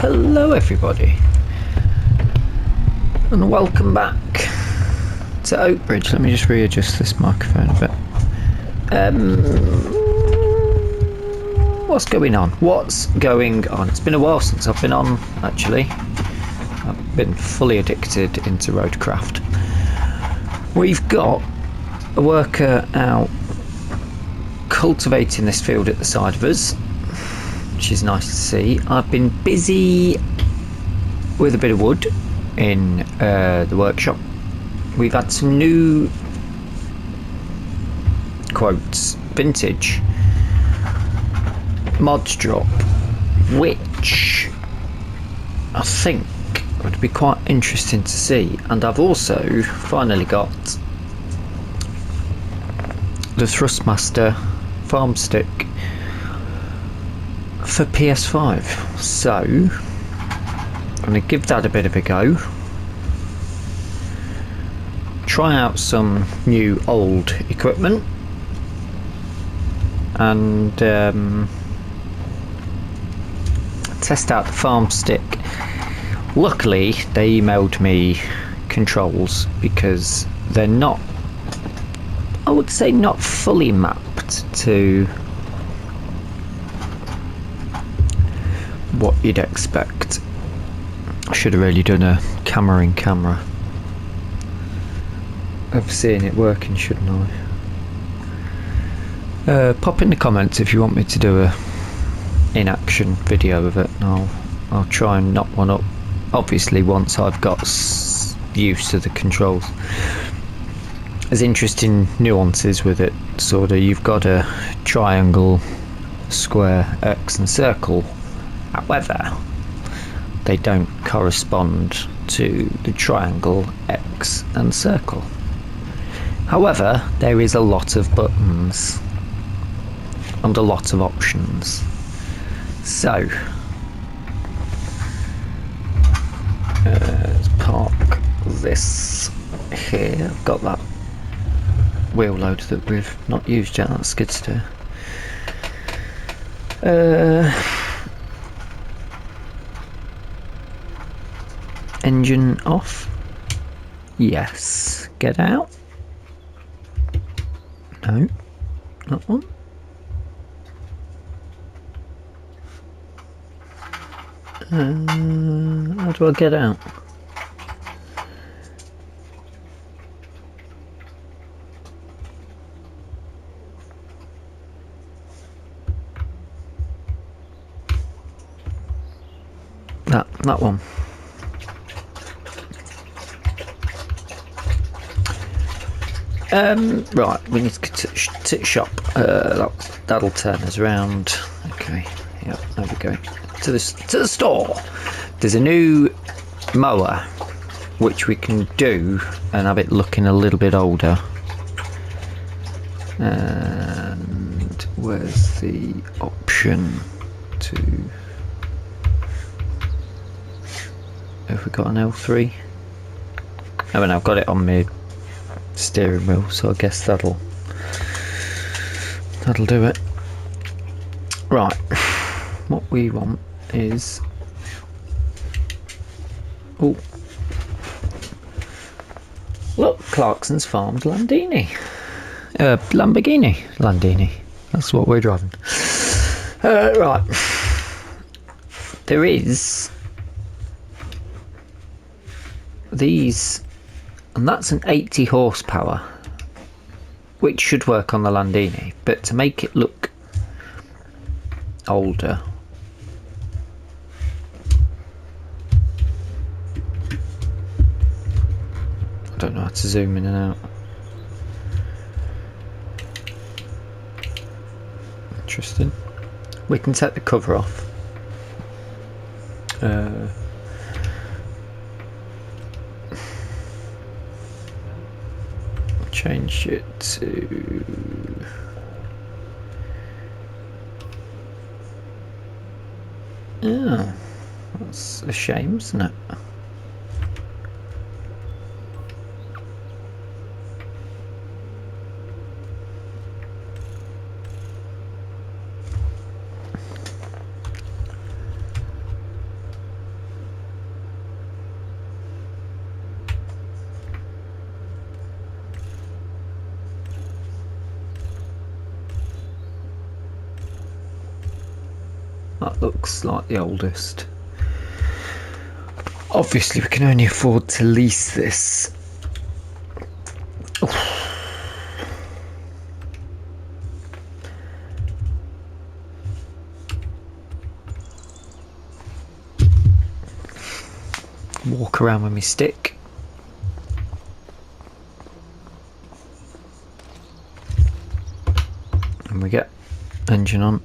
Hello everybody, and welcome back to Oakbridge. Let me just readjust this microphone a bit. What's going on? It's been a while since I've been on, actually. I've been fully addicted into roadcraft. We've got a worker out cultivating this field at the side of us, which is nice to see. I've been busy with a bit of wood in the workshop. We've had some new quotes vintage mods drop, which I think would be quite interesting to see. And I've also finally got the Thrustmaster farmstick for PS5, so I'm going to give that a bit of a go, try out some new old equipment, and test out the farmstick. Luckily they emailed me controls, because they're not, I would say, not fully mapped to what you'd expect. I should have really done a camera in camera of seeing it working, shouldn't I? Pop in the comments if you want me to do a in-action video of it, and I'll try and knock one up, obviously once I've got used to the controls. There's interesting nuances with it, sort of. You've got a triangle, square, X and circle. However, they don't correspond to the triangle, X and circle. However, there is a lot of buttons and a lot of options. So, let's park this here. I've got that wheel load that we've not used yet, that's skid steer. Engine off. Yes. Get out. No, not one. How do I get out? That one. Right, we need to get to the shop. That'll turn us around. Okay, yeah, there we go. To the store. There's a new mower which we can do and have it looking a little bit older. And where's the option to? Have we got an L3? Oh, and I've got it on my steering wheel, so I guess that'll do it. Right, what we want is, oh look, Clarkson's farmed Lamborghini. Landini. That's what we're driving. Right, there is these, and that's an 80 horsepower, which should work on the Landini, but to make it look older, Don't know how to zoom in and out. Interesting. We can take the cover off. Change it to... Oh, that's a shame, isn't it? That looks like the oldest. Obviously we can only afford to lease this. Oof. Walk around with my stick. And we get engine on.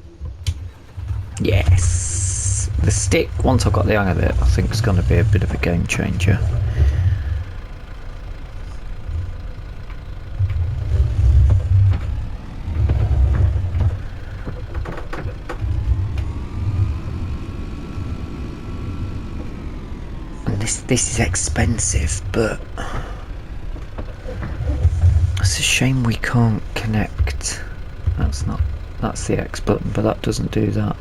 Yes! The stick, once I've got the hang of it, I think it's going to be a bit of a game changer. And this is expensive, but it's a shame we can't connect. That's the X button, but that doesn't do that.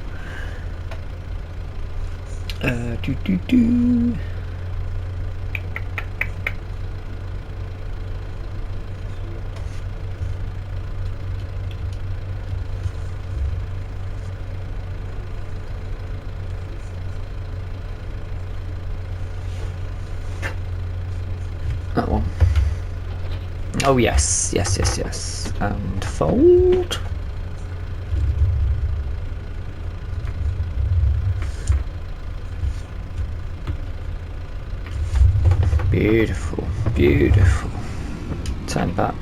That one. Oh yes, yes. And fold. Beautiful, beautiful. Turn back.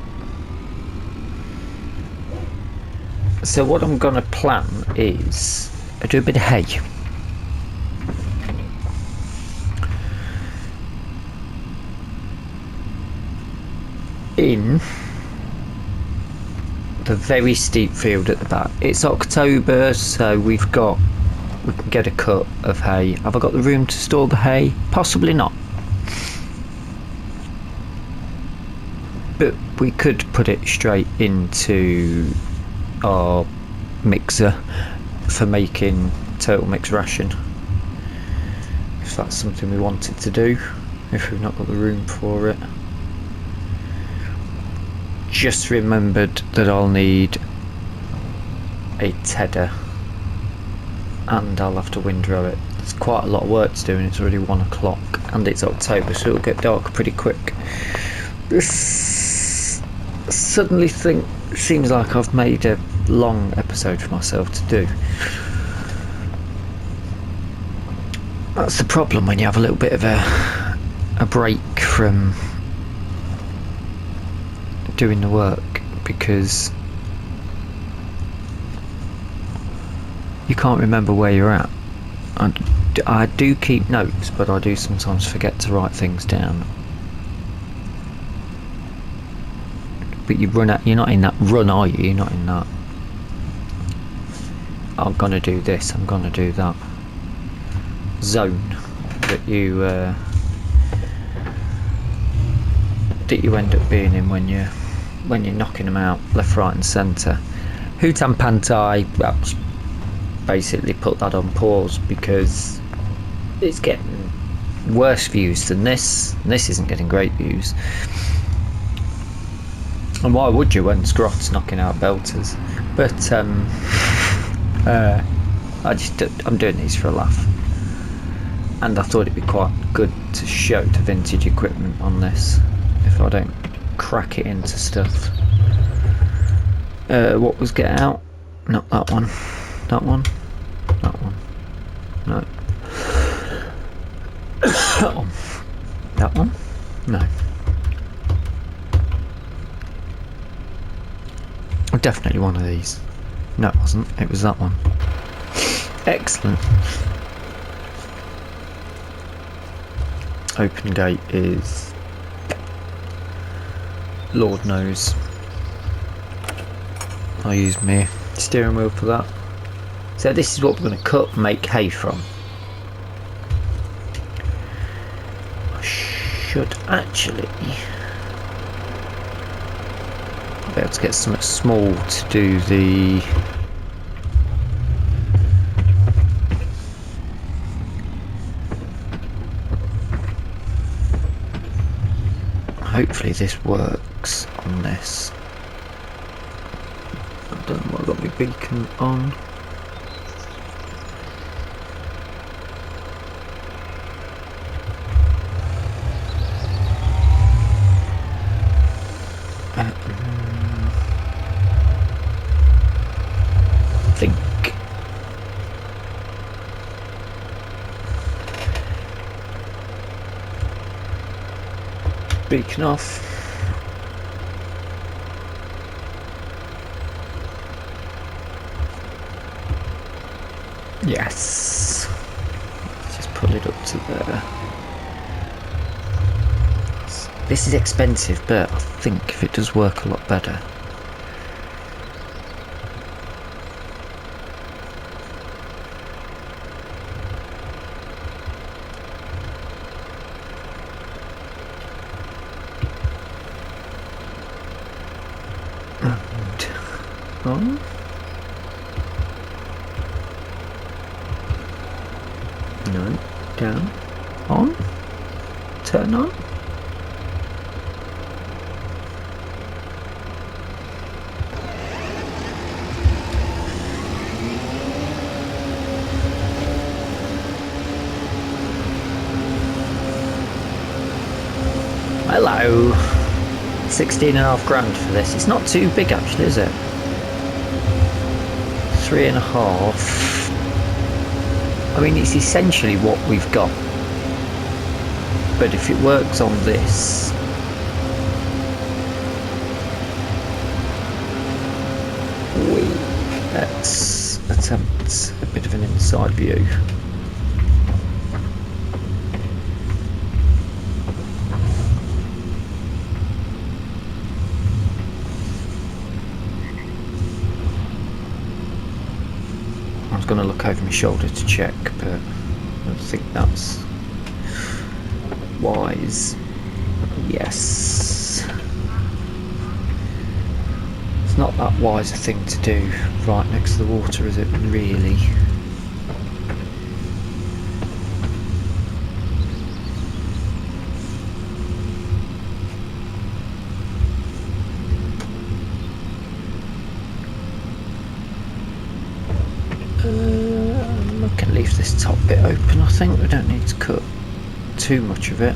So what I'm gonna plan is I do a bit of hay. In the very steep field at the back. It's October, so we can get a cut of hay. Have I got the room to store the hay? Possibly not. But we could put it straight into our mixer for making turtle mix ration, if that's something we wanted to do, if we've not got the room for it. Just remembered that I'll need a tedder and I'll have to windrow it. There's quite a lot of work to do and it's already 1 o'clock and it's October, so it'll get dark pretty quick. This suddenly seems like I've made a long episode for myself to do. That's the problem when you have a little bit of a break from doing the work, because you can't remember where you're at. I do keep notes, but I do sometimes forget to write things down. But you're not in that run, are you? You're not in that I'm gonna do this, I'm gonna do that zone that you end up being in when you're knocking them out left, right and centre. Hutan Pantai, perhaps basically put that on pause because it's getting worse views than this. This isn't getting great views. And why would you when Scrot's knocking out belters? But I'm doing these for a laugh. And I thought it'd be quite good to show the vintage equipment on this, if I don't crack it into stuff. What was get out? Not that one. That one. That one. No. That one. That one? No. definitely one of these. No, it wasn't. It was that one. Excellent. Open gate is... Lord knows. I'll use my steering wheel for that. So this is what we're going to cut and make hay from. I should actually... I'll be able to get something small to do the... Hopefully this works on this. I don't know why I've got my beacon on. I think beacon off. Yes. Let's just pull it up to there. This is expensive, but I think if it does work a lot better. On. No, down, on, turn on. Hello. 16.5 grand for this. It's not too big actually, is it? 3.5. I mean, it's essentially what we've got. But if it works on this, let's attempt a bit of an inside view. I was going to look over my shoulder to check, but I don't think that's wise. Yes. It's not that wise a thing to do right next to the water, is it, really? I can leave this top bit open, I think. We don't need to cut too much of it.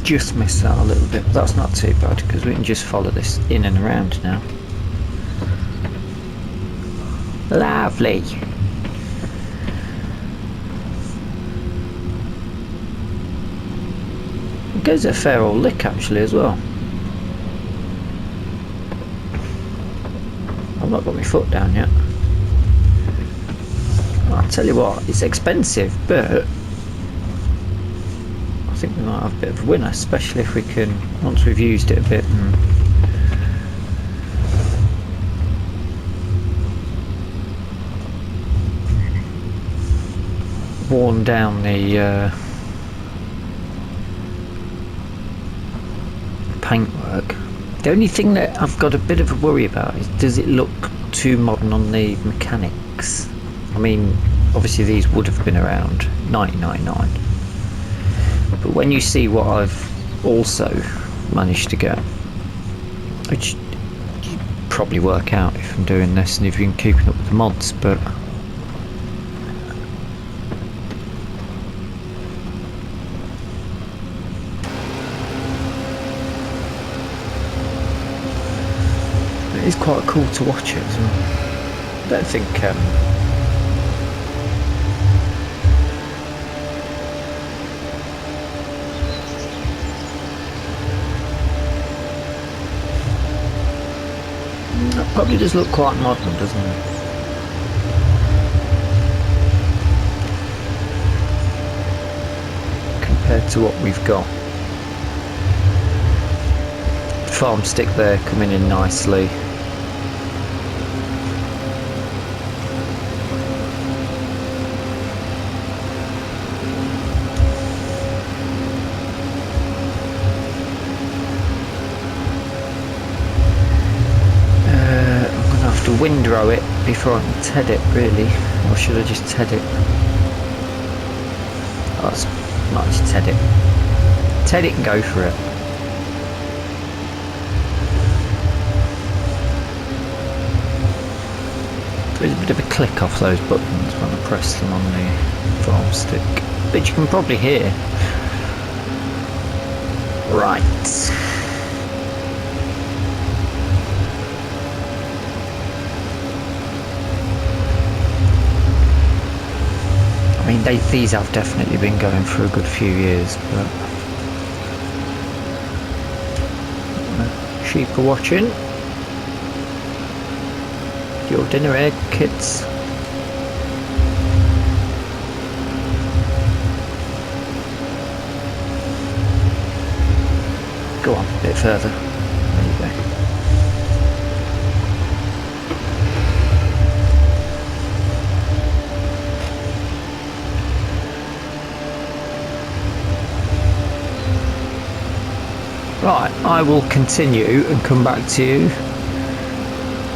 Just missed that a little bit, but that's not too bad because we can just follow this in and around now. Lovely. It goes a fair old lick actually as well. I've not got my foot down yet. I'll tell you what, it's expensive, but I think we might have a bit of a winner, especially if we can, once we've used it a bit and worn down the paintwork. The only thing that I've got a bit of a worry about is, does it look too modern on the mechanics? I mean, obviously these would have been around 1999, but when you see what I've also managed to get, which you probably work out if I'm doing this and if you've been keeping up with the mods, but it's quite cool to watch it as well. don't think that probably does look quite modern, doesn't it? Compared to what we've got. Farm stick there coming in nicely. To windrow it before I can TED it, really, or should I just TED it? Oh, it's might just TED it. TED it and go for it. There's a bit of a click off those buttons when I press them on the farm stick, but you can probably hear. Right. I mean, these have definitely been going for a good few years, but sheep are watching. Your dinner egg, kids. Go on, a bit further. There you go. Right, I will continue and come back to you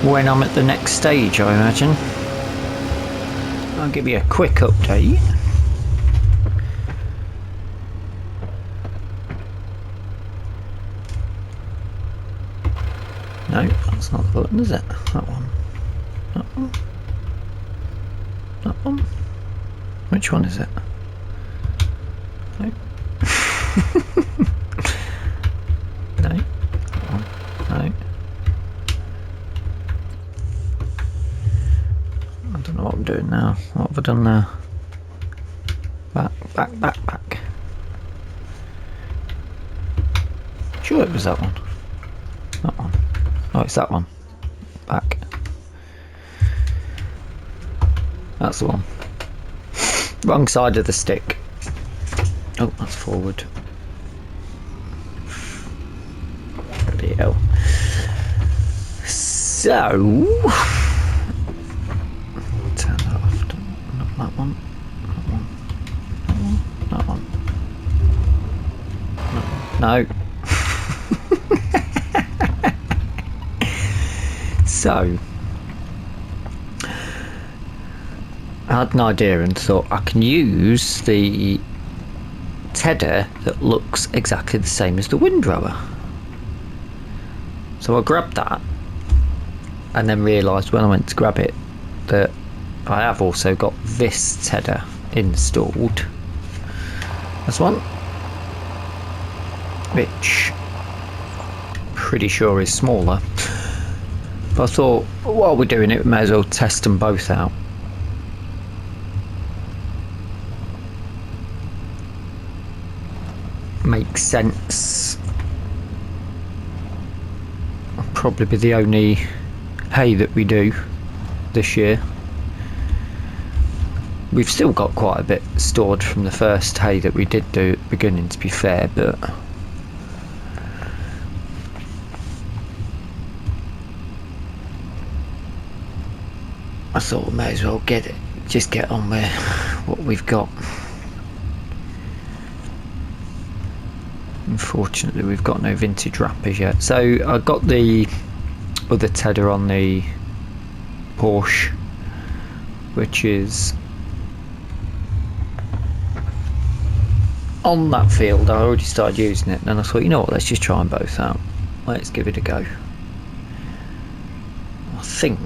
when I'm at the next stage, I imagine. I'll give you a quick update. No, that's not the button, is it? That one. That one. That one. Which one is it? No. No. That one. No. I don't know what I'm doing now. What have I done now? Back, back, back, back. Sure it was that one. That one. Oh, it's that one. Back. That's the one. Wrong side of the stick. Oh, that's forward. Bloody hell. So... turn that off. Not that one. That one. That one. That one. No. So, I had an idea and thought I can use the tedder that looks exactly the same as the windrower. So I grabbed that and then realised when I went to grab it that I have also got this tedder installed. This one, which I'm pretty sure is smaller. But I thought, while we're doing it, we may as well test them both out. Makes sense. I'll probably be the only hay that we do this year. We've still got quite a bit stored from the first hay that we did do at the beginning, to be fair, but I thought we may as well get on with what we've got. Unfortunately, we've got no vintage wrappers yet. So I got the other tedder on the Porsche, which is on that field. I already started using it, and then I thought, you know what, let's just try them both out. Let's give it a go. I think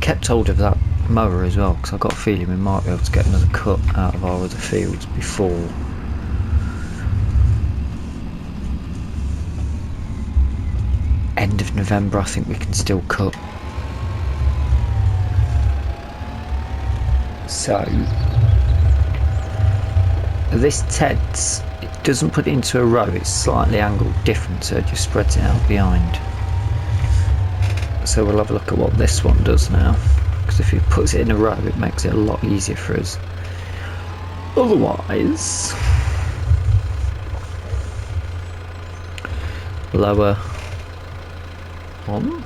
kept hold of that mower as well, because I've got a feeling we might be able to get another cut out of our other fields before of November, I think we can still cut. So this TEDS, it doesn't put it into a row, it's slightly angled different, so it just spreads it out behind. So we'll have a look at what this one does now, because if it puts it in a row it makes it a lot easier for us. Otherwise, lower on.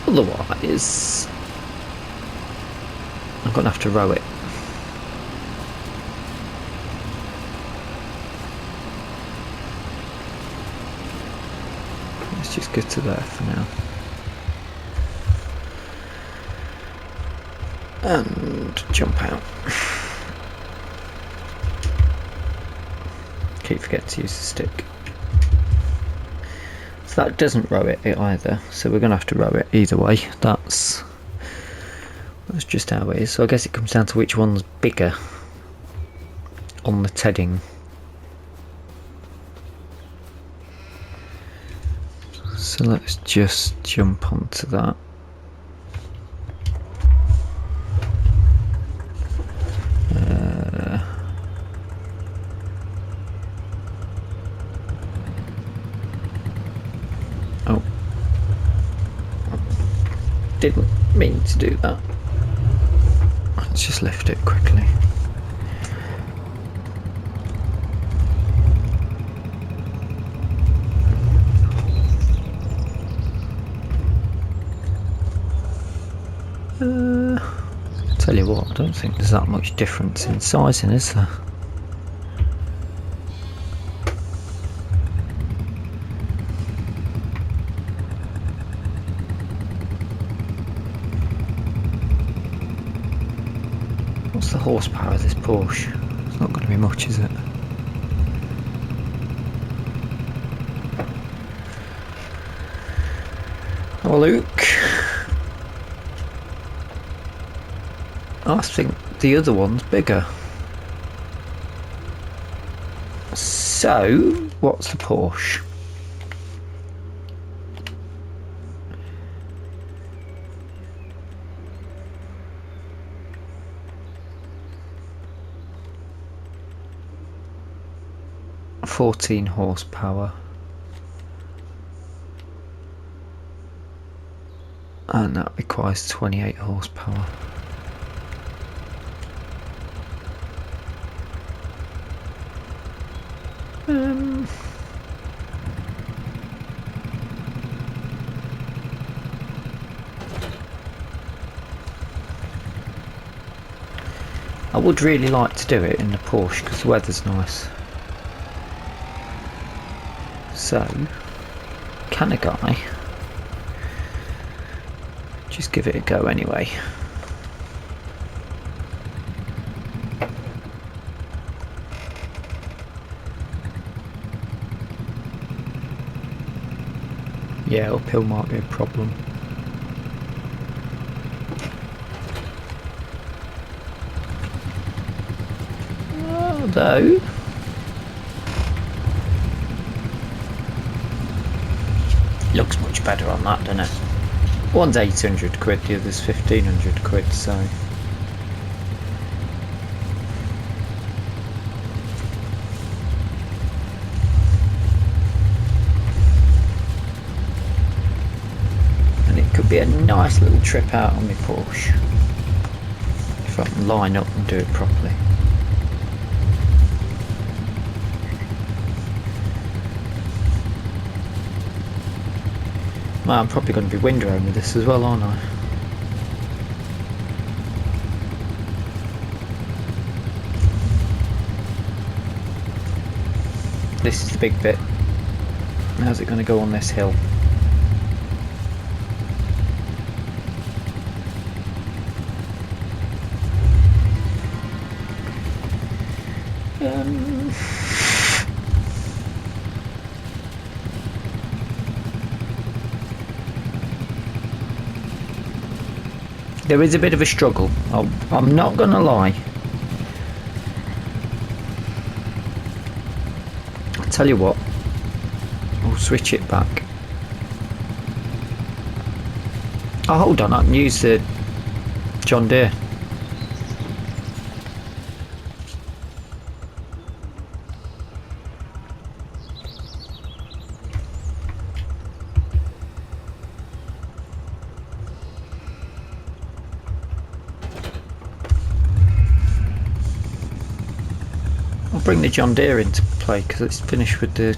Otherwise, I'm going to have to row it. Let's just get to there for now. And jump out. Keep forgetting to use the stick. So that doesn't row it either, so we're going to have to row it either way. That's just how it is. So I guess it comes down to which one's bigger on the tedding. So let's just jump onto that. Oh, didn't mean to do that. Let's just lift it quickly. Tell you what, I don't think there's that much difference in sizing, is there? What's the horsepower of this Porsche? It's not going to be much, is it? Oh, Luke. I think the other one's bigger. So, what's the Porsche? $14 horsepower. And that requires 28 horsepower. I would really like to do it in the Porsche because the weather's nice. So, can a guy just give it a go anyway? Yeah, uphill might be a problem. Although looks much better on that, doesn't it? One's 800 quid, the other's 1500 quid, so and it could be a nice little trip out on my Porsche if I can line up and do it properly. Well, I'm probably going to be windrowing with this as well, aren't I? This is the big bit. How's it going to go on this hill? There is a bit of a struggle, I'm not going to lie. I tell you what, we'll switch it back. Oh, hold on, I can use the John Deere. I'll bring the John Deere into play because it's finished with the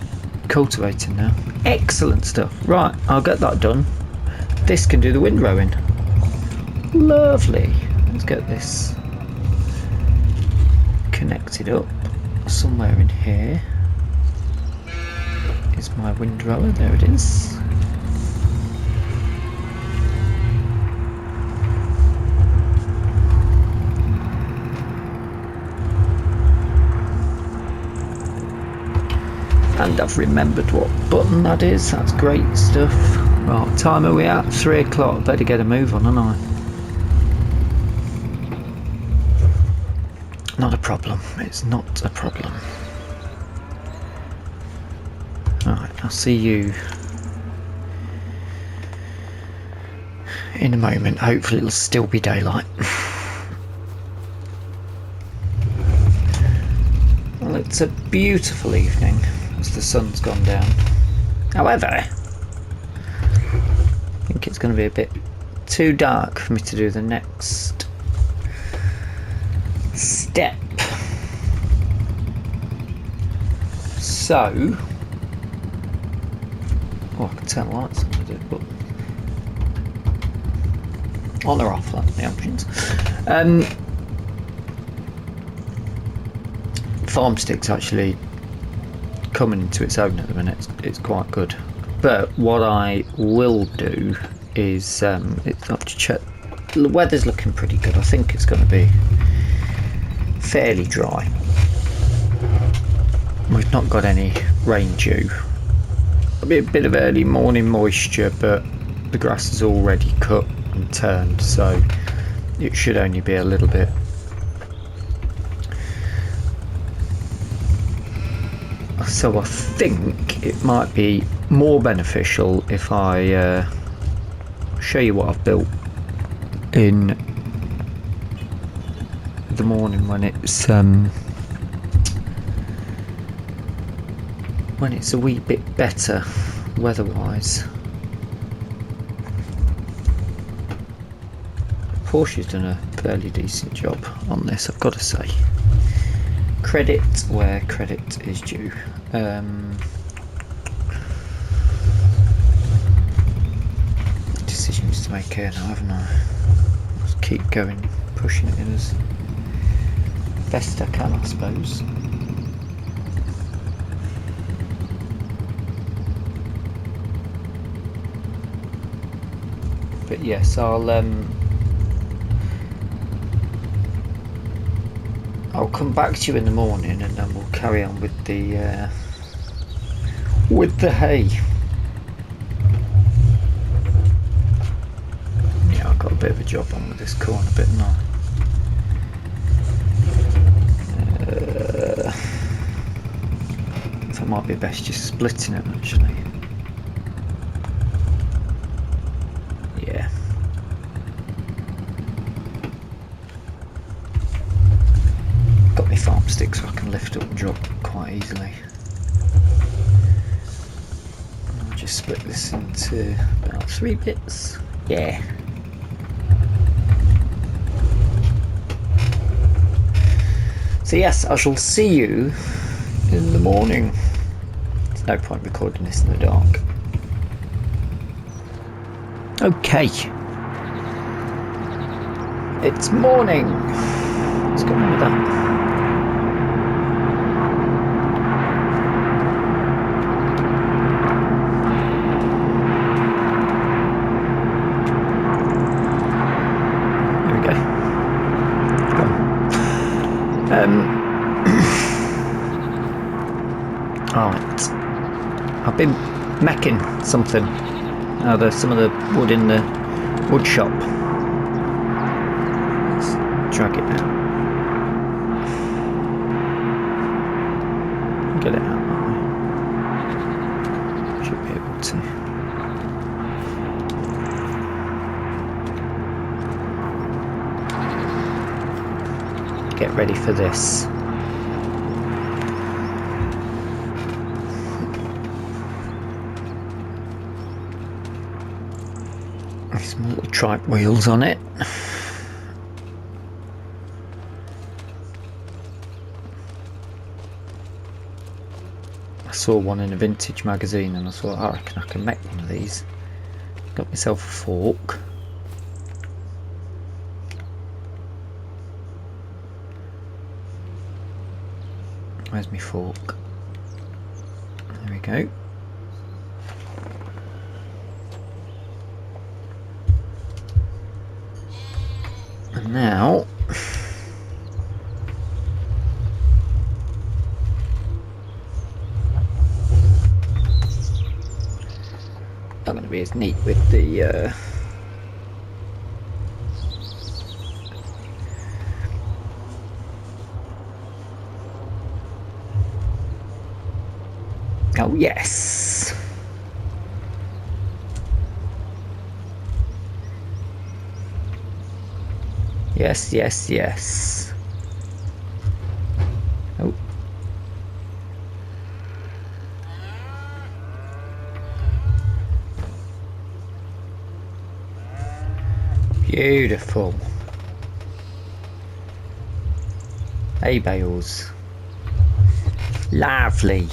cultivating now. Excellent stuff. Right, I'll get that done. This can do the windrowing. Lovely. Let's get this connected up somewhere in here. Is my windrower? There it is. And I've remembered what button that is. That's great stuff. Right, what time are we at? 3 o'clock. Better get a move on, haven't I? Not a problem. It's not a problem. Alright, I'll see you in a moment. Hopefully it'll still be daylight. Well, it's a beautiful evening as the sun's gone down. However, I think it's going to be a bit too dark for me to do the next step. So, I can turn the lights on with it, but on or off, that's the options. Farmstick's actually coming into its own at the minute. It's quite good. But what I will do is it's up to check. The weather's looking pretty good. I think it's going to be fairly dry. We've not got any rain due. There'll be a bit of early morning moisture, but the grass is already cut and turned, so it should only be a little bit. So I think it might be more beneficial if I show you what I've built in the morning when it's a wee bit better weather-wise. Porsche's done a fairly decent job on this, I've got to say. Credit where credit is due. Decisions to make here now, haven't I? Just keep going, pushing it in as best I can, I suppose. But yes, I'll come back to you in the morning, and then we'll carry on with the hay. Yeah, I've got a bit of a job on with this corner bit now. So it might be best just splitting it actually. Yeah. Got my farm stick so I can lift up and drop quite easily. I'll just split this into about 3 bits. Yeah. So yes, I shall see you in the morning. There's no point recording this in the dark. Okay. It's morning. What's going on with that? Right, I've been mecking something out of some of the wood in the wood shop. Let's drag it out. Get it out that way. want to. Get ready for this. Some little trike wheels on it. I saw one in a vintage magazine and I thought, I reckon I can make one of these. Got myself a fork. Where's my fork? There we go. And now not going to be as neat with the oh yes. Yes, yes, yes. Oh. Beautiful. Hay bales. Lovely.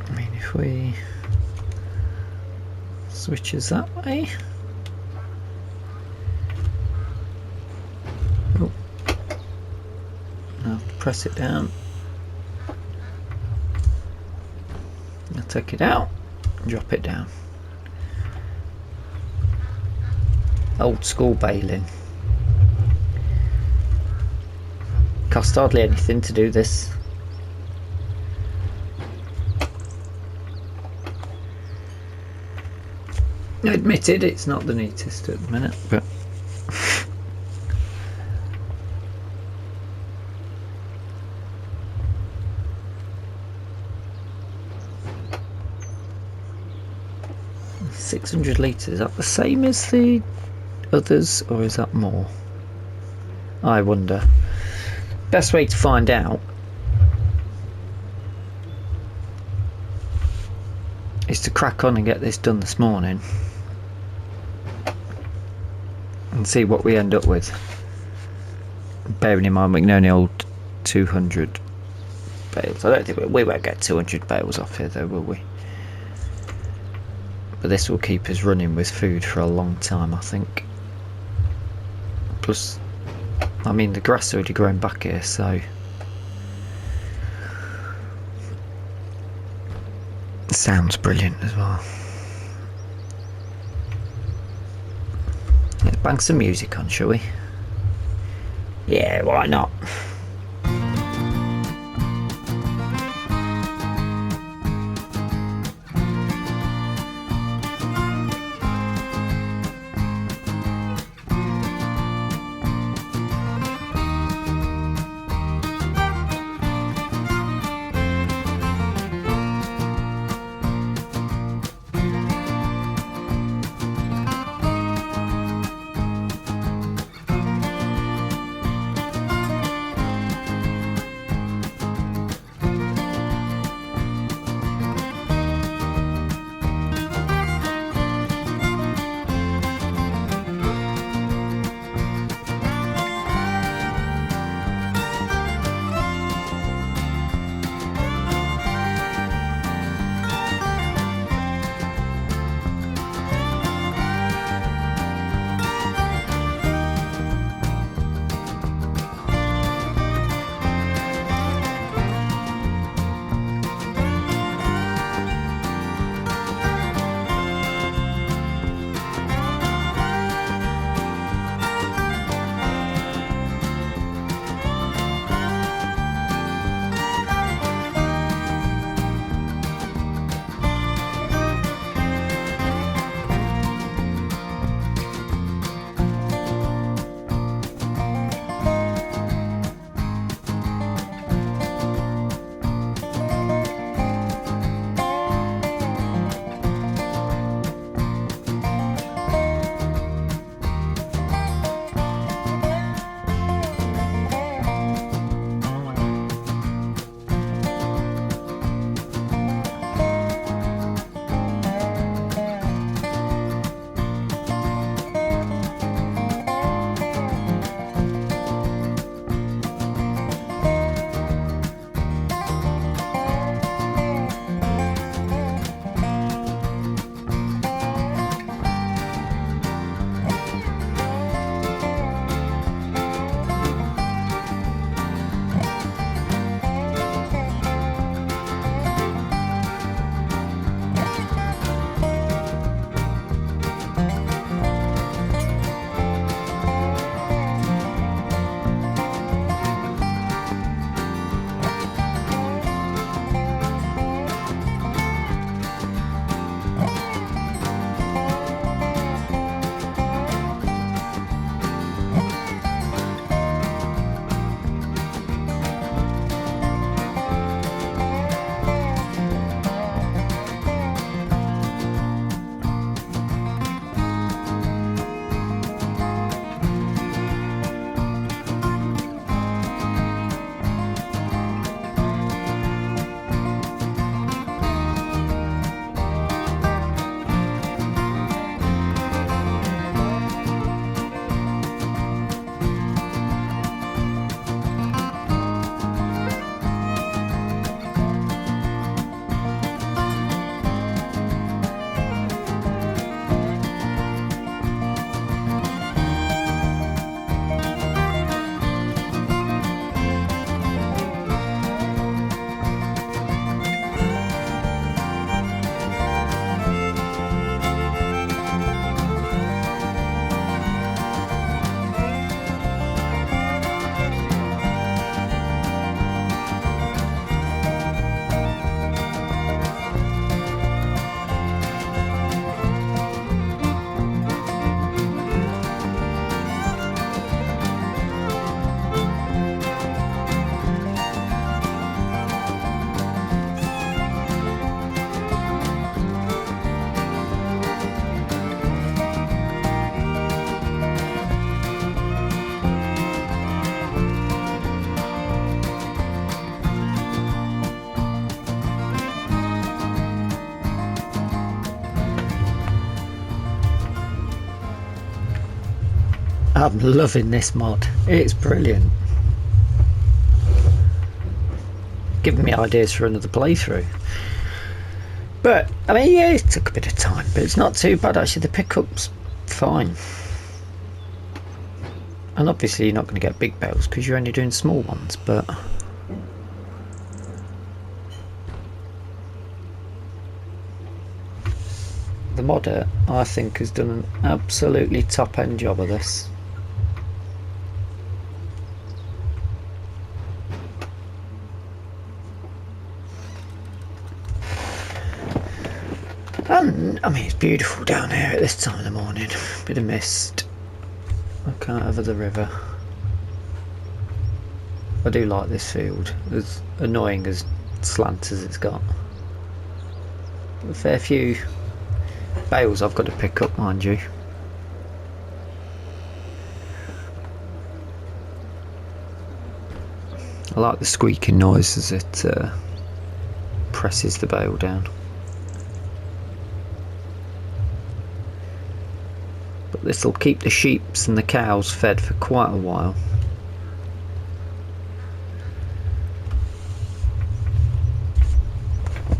I mean, if we switches that way. Oh. Now press it down. I'll take it out and drop it down. Old school baling. Cost hardly anything to do this. Admitted it's not the neatest at the minute, but $600 litres, is that the same as the others or is that more? I wonder. Best way to find out is to crack on and get this done this morning and see what we end up with. Bearing in mind we can only hold 200 bales. I don't think we won't get 200 bales off here though, will we? But this will keep us running with food for a long time, I think. Plus, I mean, the grass already grown back here, so sounds brilliant as well. Let's bang some music on, shall we? Yeah, why not? I'm loving this mod. It's brilliant. Giving me ideas for another playthrough. But, I mean, yeah, it took a bit of time, but it's not too bad actually. The pickup's fine. And obviously you're not going to get big bales because you're only doing small ones, but... the modder, I think, has done an absolutely top-end job of this. And, I mean, it's beautiful down here at this time of the morning. Bit of mist. Look out over the river. I do like this field, as annoying as slant as it's got. A fair few bales I've got to pick up, mind you. I like the squeaking noise as it presses the bale down. But this will keep the sheep and the cows fed for quite a while.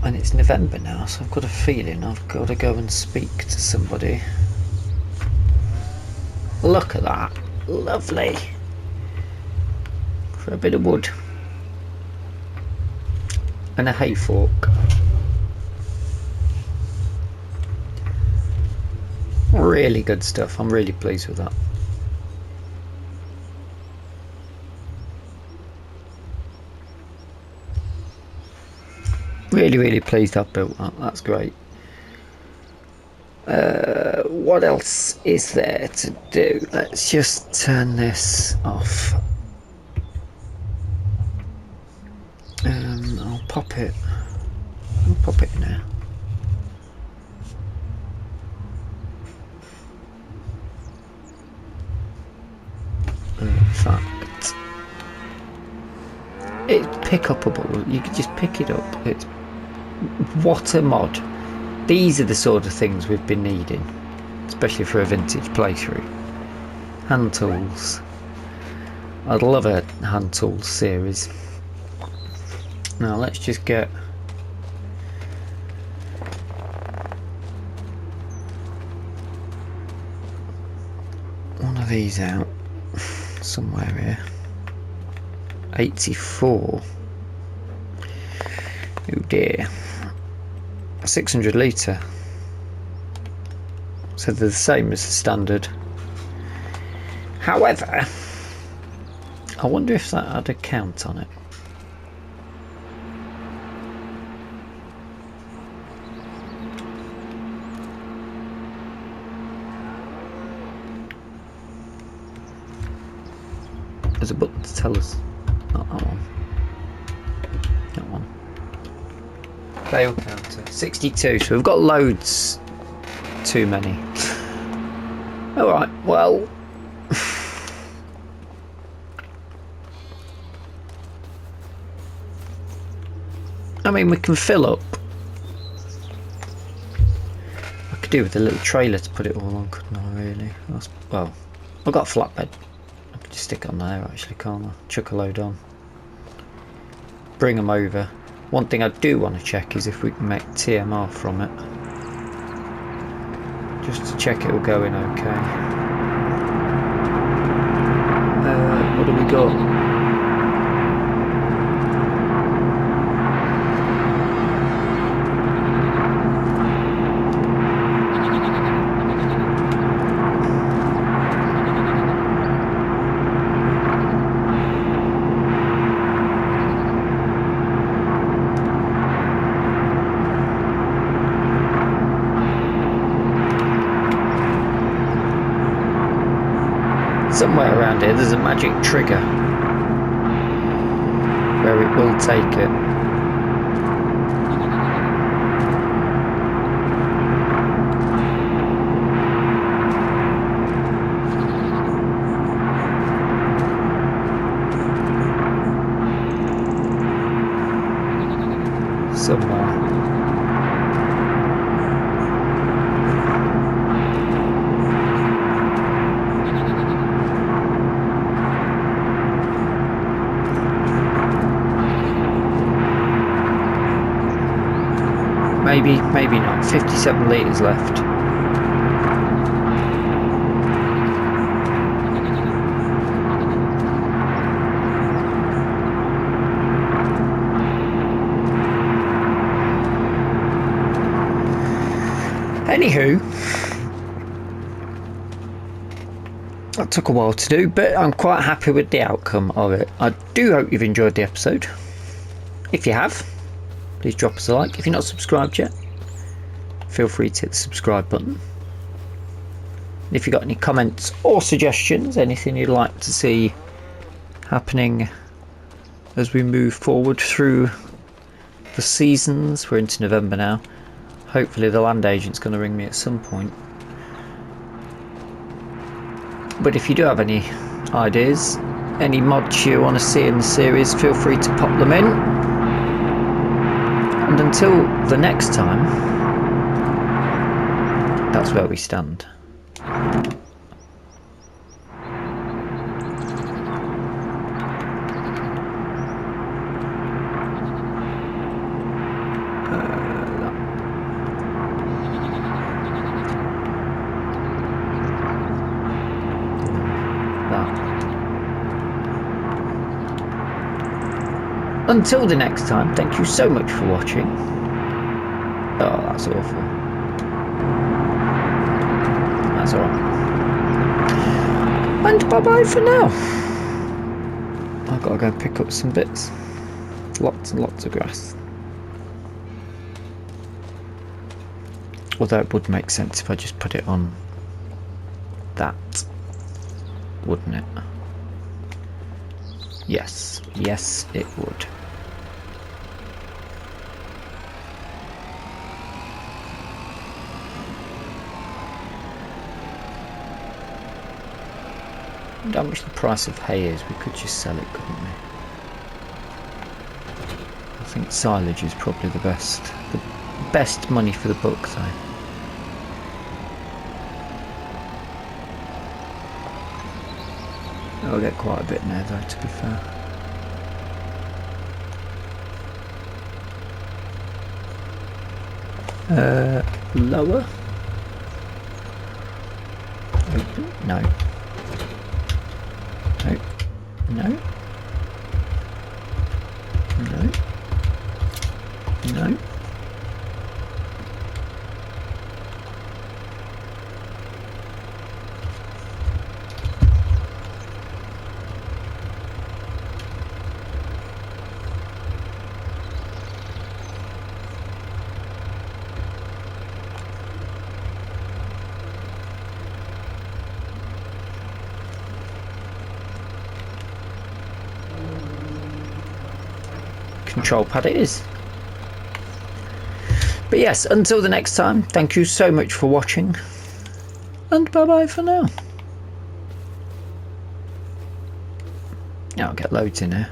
And it's November now, so I've got a feeling I've got to go and speak to somebody. Look at that. Lovely. For a bit of wood. And a hay fork. Really good stuff. I'm really pleased with that. Really pleased I've built that. That's great. What else is there to do? Let's just turn this off. I'll pop it in there. In fact, it's pick-upable. You can just pick it up. It's what a mod. These are the sort of things we've been needing, especially for a vintage playthrough. Hand tools. I'd love a hand tools series. Now let's just get one of these out somewhere here. 84. Oh dear. 600 litre. So they're the same as the standard. However, I wonder if that had a count on it. There's a button to tell us. Not that one. That one. Bale counter. 62. So we've got loads too many. Alright, well. I mean, we can fill up. I could do with a little trailer to put it all on, couldn't I, really? Well, I've got a flatbed. I could just stick it on there, actually, can't I? Chuck a load on. Bring them over. One thing I do want to check is if we can make TMR from it. Just to check it will go in okay. What do we got? Somewhere around here there's a magic trigger where it will take it. Somewhere. maybe not. 57 litres left. Anywho, that took a while to do, but I'm quite happy with the outcome of it. I do hope you've enjoyed the episode. If you have, please drop us a like. If you're not subscribed yet, feel free to hit the subscribe button. If you've got any comments or suggestions, anything you'd like to see happening as we move forward through the seasons, we're into November now. Hopefully the land agent's going to ring me at some point. But if you do have any ideas, any mods you want to see in the series, feel free to pop them in. And until the next time, that's where we stand. Until the next time, thank you so much for watching. Oh, that's awful. That's alright. And bye-bye for now. I've got to go pick up some bits. Lots and lots of grass. Although it would make sense if I just put it on that, wouldn't it? Yes, yes it would. I wonder how much the price of hay is. We could just sell it, couldn't we? I think silage is probably the best money for the book, though. I'll get quite a bit in there, though, to be fair. Lower. Open. No. No. No. No. No. Control pad it is. But yes, until the next time, thank you so much for watching, and bye bye for now. I'll get loads in here.